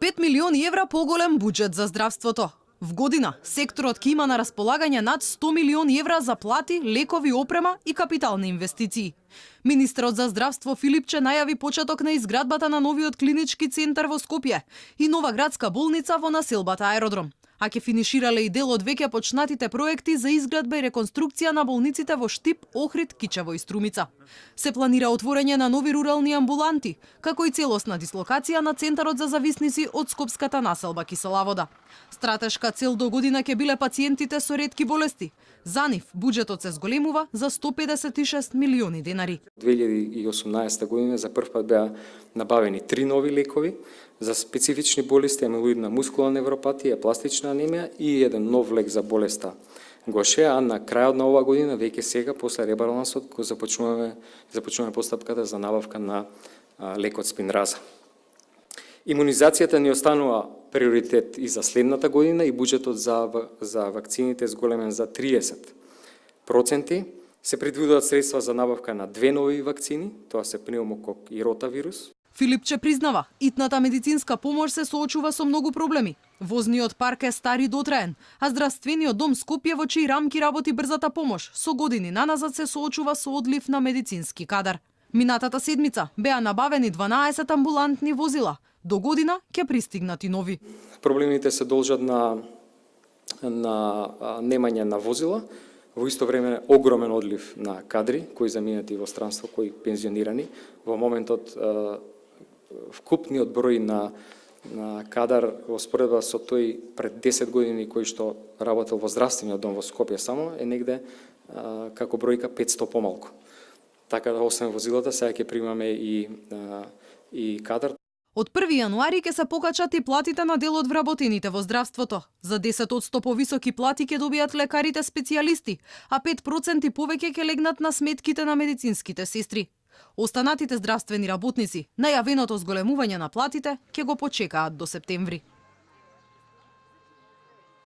5 милиони евра поголем буџет за здравството. В година, секторот ќе има на располагање над 100 милиони евра за плати, лекови, опрема и капитални инвестиции. Министерот за здравство Филипче најави почеток на изградбата на новиот клинички центар во Скопје и нова градска болница во населбата Аеродром. А ќе финиширале и дел од веќе почнатите проекти за изградба и реконструкција на болниците во Штип, Охрид, Кичево и Струмица. Се планира отворање на нови рурални амбуланти, како и целосна дислокација на Центарот за зависници од скопската населба Кисела вода. Стратешка цел до година ќе биле пациентите со ретки болести. За нив буџетот се зголемува за 156 милиони денари. 2018 година за прв пат беа набавени 3 нови лекови за специфични болести, амилоидна мускулна невропатија, пластична анемија и еден нов лек за болеста Гоше, а на крајот на оваа година, веќе сега, после ребалансот, го започнуваме постапката за набавка на лекот Спинраза. Имунизацијата ни останува приоритет и за следната година и буџетот за вакцините зголемен за 30%. Се предвидуваат средства за набавка на 2 нови вакцини, тоа се пневмокок и ротавирус. Филипче признава, итната медицинска помош се соочува со многу проблеми. Возниот парк е стар и дотраен, а здравствениот дом Скопје во чии рамки работи брзата помош, со години наназад се соочува со одлив на медицински кадар. Минатата седмица беа набавени 12 амбулантни возила. До година ќе пристигнат и нови. Проблемите се должат на немање на возила, во исто време огромен одлив на кадри кои заминати во странство, кои пензионирани. Во моментот вкупниот број на кадар во споредба со тој пред 10 години кој што работел во здравствениот дом во Скопје само е негде како бројка 500 помалку. Така да освен возилата сега ќе примаме и кадар. Од 1 јануари ќе се покачат и платите на дел од вработените во здравството. За 10% повисоки плати ќе добијат лекарите специјалисти, а 5% повеќе ќе легнат на сметките на медицинските сестри. Останатите здравствени работници, најавеното зголемување на платите ќе го почекаат до септември.